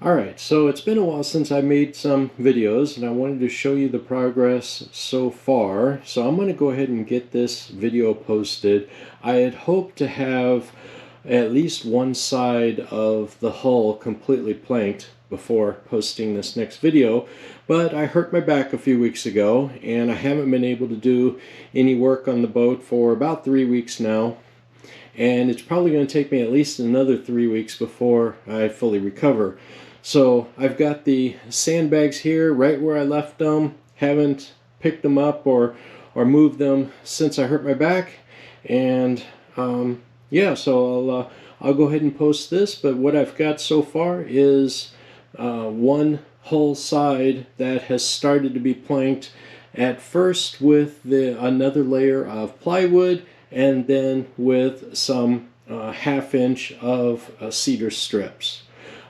Alright, so it's been a while since I made some videos and I wanted to show you the progress so far. So I'm going to go ahead and get this video posted. I had hoped to have at least one side of the hull completely planked before posting this next video, but I hurt my back a few weeks ago and I haven't been able to do any work on the boat for about 3 weeks now. And it's probably going to take me at least another 3 weeks before I fully recover. So I've got the sandbags here right where I left them. Haven't picked them up or moved them since I hurt my back. And yeah, so I'll go ahead and post this. But what I've got so far is one whole side that has started to be planked. At first with another layer of plywood, and then with some half-inch of cedar strips.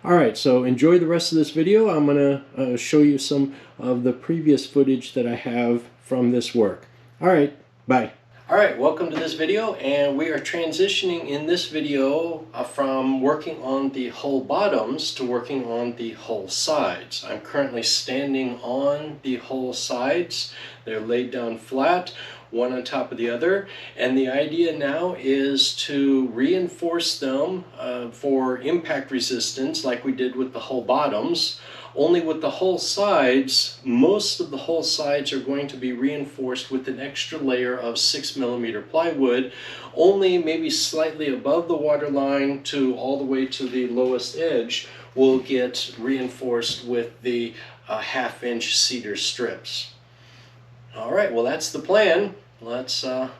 Alright, so enjoy the rest of this video. I'm going to show you some of the previous footage that I have from this work. Alright, bye. Alright, welcome to this video, and we are transitioning in this video from working on the hull bottoms to working on the hull sides. I'm currently standing on the hull sides. They're laid down flat, one on top of the other, and the idea now is to reinforce them for impact resistance like we did with the hull bottoms. Only with the hull sides, most of the hull sides are going to be reinforced with an extra layer of 6mm plywood, only maybe slightly above the water line to all the way to the lowest edge will get reinforced with the half-inch cedar strips. Alright, well that's the plan. Let's go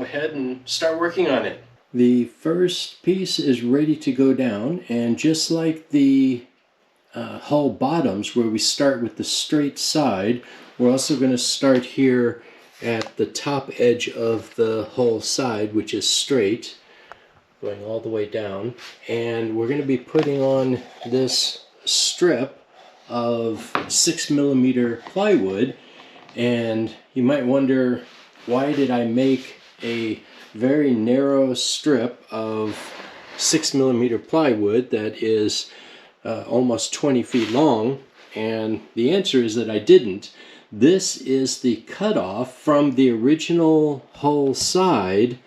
ahead and start working on it. The first piece is ready to go down, and just like the hull bottoms where we start with the straight side, we're also going to start here at the top edge of the hull side, which is straight, going all the way down, and we're going to be putting on this strip of 6mm plywood. And you might wonder, why did I make a very narrow strip of 6mm plywood that is almost 20 feet long? And the answer is that I didn't. This is the cutoff from the original hull side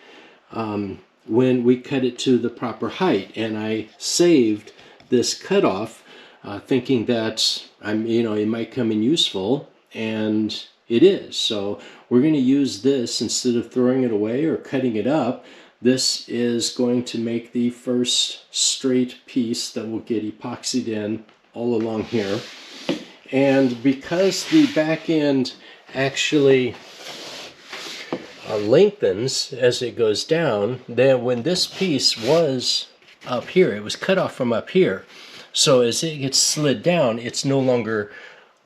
when we cut it to the proper height, and I saved this cutoff thinking that it might come in useful, and it is. So we're going to use this instead of throwing it away or cutting it up. This is going to make the first straight piece that will get epoxied in all along here. And because the back end actually lengthens as it goes down, then when this piece was up here, it was cut off from up here. So as it gets slid down, it's no longer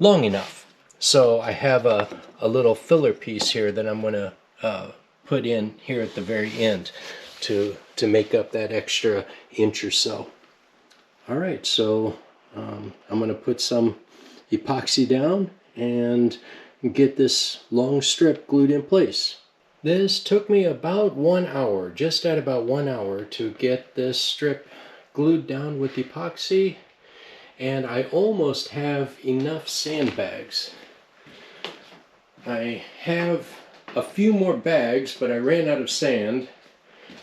long enough. So I have a little filler piece here that I'm going to put in here at the very end to make up that extra inch or so. Alright, so I'm going to put some epoxy down and get this long strip glued in place. This took me about 1 hour, just at about 1 hour, to get this strip glued down with epoxy, and I almost have enough sandbags. I have a few more bags, but I ran out of sand.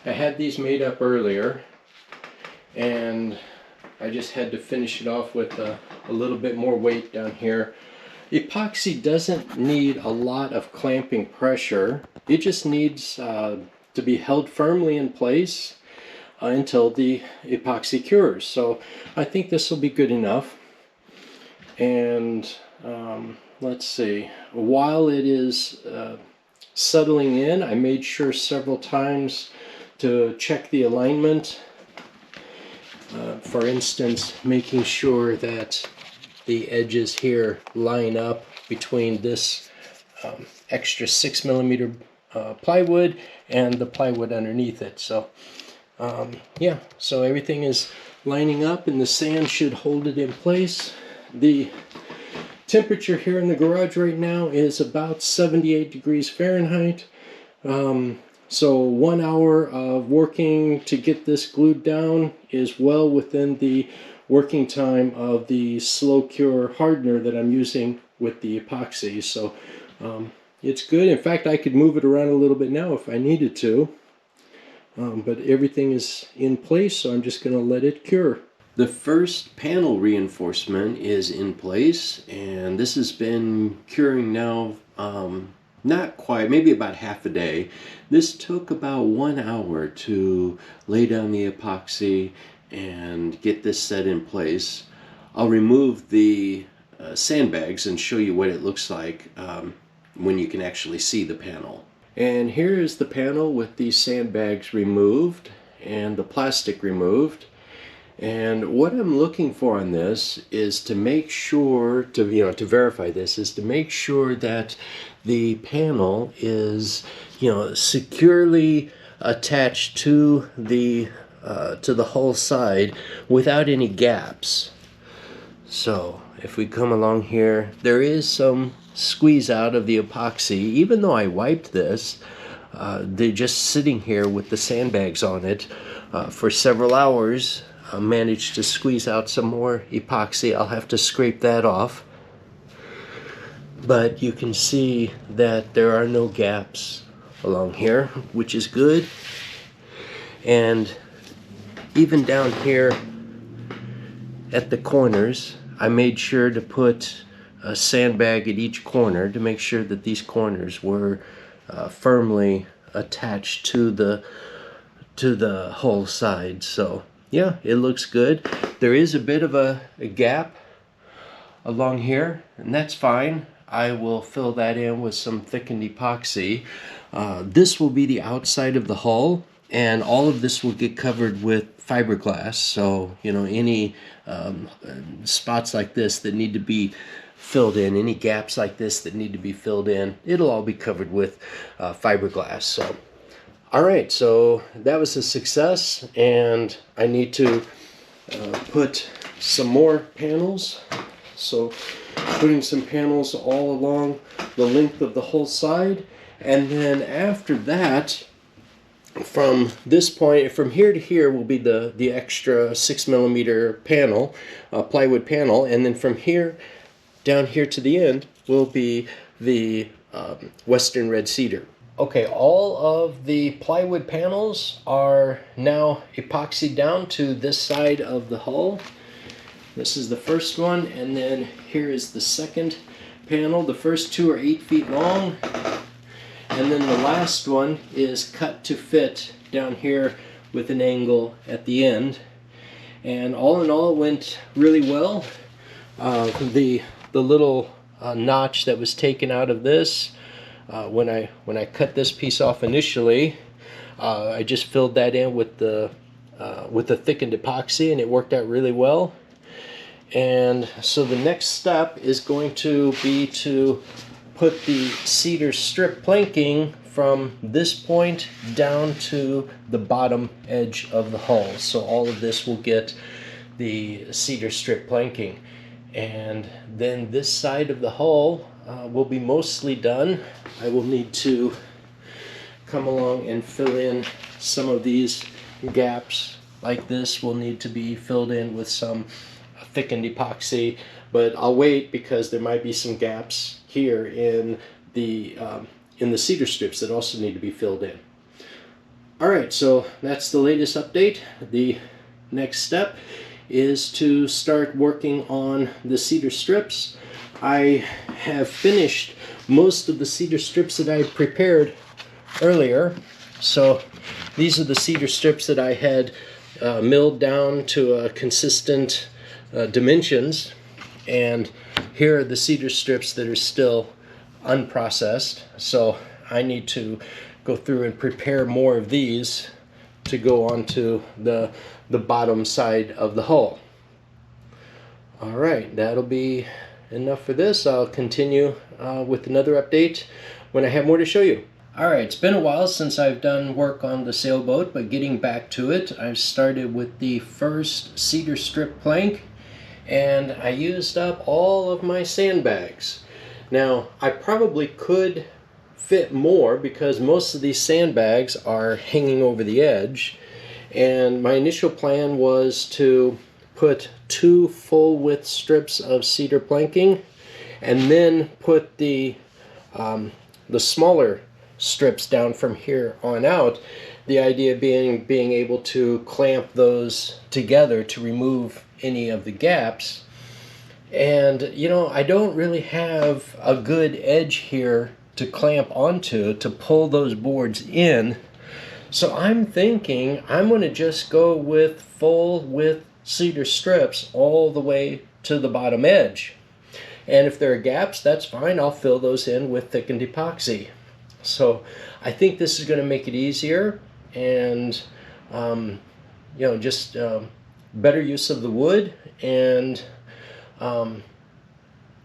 I had these made up earlier, and I just had to finish it off with a little bit more weight down here. Epoxy doesn't need a lot of clamping pressure. It just needs to be held firmly in place until the epoxy cures. So I think this will be good enough. And let's see, while it is settling in, I made sure several times to check the alignment. For instance, making sure that the edges here line up between this extra 6mm plywood and the plywood underneath it. So yeah, so everything is lining up and the sand should hold it in place. The temperature here in the garage right now is about 78 degrees Fahrenheit. So 1 hour of working to get this glued down is well within the working time of the slow cure hardener that I'm using with the epoxy. So it's good. In fact, I could move it around a little bit now if I needed to. But everything is in place, so I'm just going to let it cure. The first panel reinforcement is in place, and this has been curing now not quite, maybe about half a day. This took about 1 hour to lay down the epoxy and get this set in place. I'll remove the sandbags and show you what it looks like when you can actually see the panel. And here is the panel with the sandbags removed and the plastic removed. And what I'm looking for on this is to make sure, to verify this, is to make sure that the panel is, securely attached to the hull side without any gaps. So if we come along here, there is some squeeze out of the epoxy. Even though I wiped this, they're just sitting here with the sandbags on it for several hours. I managed to squeeze out some more epoxy. I'll have to scrape that off. But you can see that there are no gaps along here, which is good. And even down here at the corners, I made sure to put a sandbag at each corner to make sure that these corners were firmly attached to the whole side. So yeah, it looks good. There is a bit of a gap along here, and that's fine. I will fill that in with some thickened epoxy. This will be the outside of the hull, and all of this will get covered with fiberglass. So any spots like this that need to be filled in, any gaps like this that need to be filled in, it'll all be covered with fiberglass. So alright, so that was a success, and I need to put some more panels. So putting some panels all along the length of the whole side, and then after that, from this point, from here to here will be the extra 6mm panel, plywood panel, and then from here down here to the end will be the Western red cedar. Okay, all of the plywood panels are now epoxied down to this side of the hull. This is the first one, and then here is the second panel. The first two are 8 feet long, and then the last one is cut to fit down here with an angle at the end. And all in all, it went really well. The little notch that was taken out of this, when I cut this piece off initially, I just filled that in with the thickened epoxy, and it worked out really well. And so the next step is going to be to put the cedar strip planking from this point down to the bottom edge of the hull. So all of this will get the cedar strip planking. And then this side of the hull will be mostly done. I will need to come along and fill in some of these gaps. Like this will need to be filled in with some thickened epoxy, but I'll wait because there might be some gaps here in the cedar strips that also need to be filled in. Alright, so that's the latest update. The next step is to start working on the cedar strips. I have finished most of the cedar strips that I prepared earlier. So these are the cedar strips that I had milled down to a consistent dimensions, and here are the cedar strips that are still unprocessed. So I need to go through and prepare more of these to go onto the bottom side of the hull. Alright, that'll be enough for this. I'll continue with another update when I have more to show you. Alright, it's been a while since I've done work on the sailboat, but getting back to it, I've started with the first cedar strip plank, and I used up all of my sandbags. Now, I probably could fit more because most of these sandbags are hanging over the edge, and my initial plan was to put 2 full width strips of cedar planking, and then put the smaller strips down from here on out. The idea being able to clamp those together to remove any of the gaps. And you know, I don't really have a good edge here to clamp onto to pull those boards in. So I'm thinking I'm going to just go with full width cedar strips all the way to the bottom edge. And if there are gaps, that's fine. I'll fill those in with thickened epoxy. So I think this is going to make it easier, and you know, just better use of the wood, and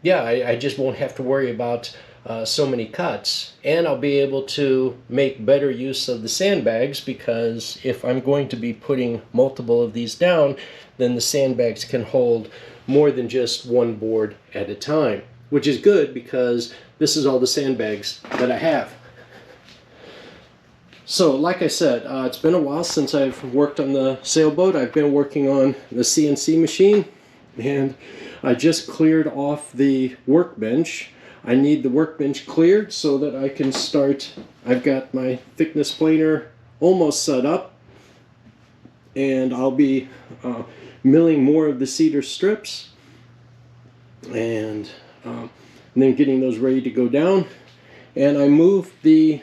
yeah, I just won't have to worry about so many cuts, and I'll be able to make better use of the sandbags, because if I'm going to be putting multiple of these down, then the sandbags can hold more than just one board at a time, which is good because this is all the sandbags that I have. So like I said, it's been a while since I've worked on the Sailboat. I've been working on the CNC machine, and I just cleared off the workbench. I need the workbench cleared so that I can start. I've got my thickness planer almost set up, and I'll be milling more of the cedar strips, and then getting those ready to go down. And I moved the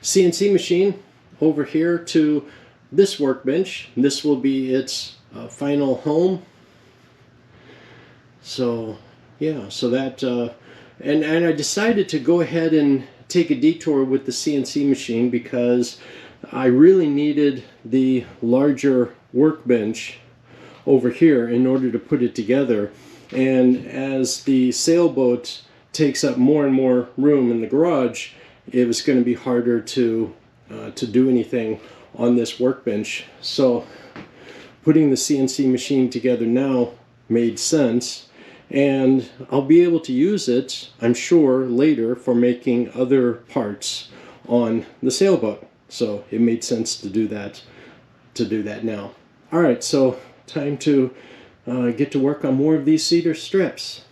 CNC machine over here to this workbench. This will be its final home. So yeah, so that and I decided to go ahead and take a detour with the CNC machine because I really needed the larger workbench over here in order to put it together. And as the Sailboat takes up more and more room in the garage, it was going to be harder to do anything on this workbench. So putting the CNC machine together now made sense, and I'll be able to use it, I'm sure, later for making other parts on the Sailboat. So it made sense to do that now. All right, so time to get to work on more of these cedar strips.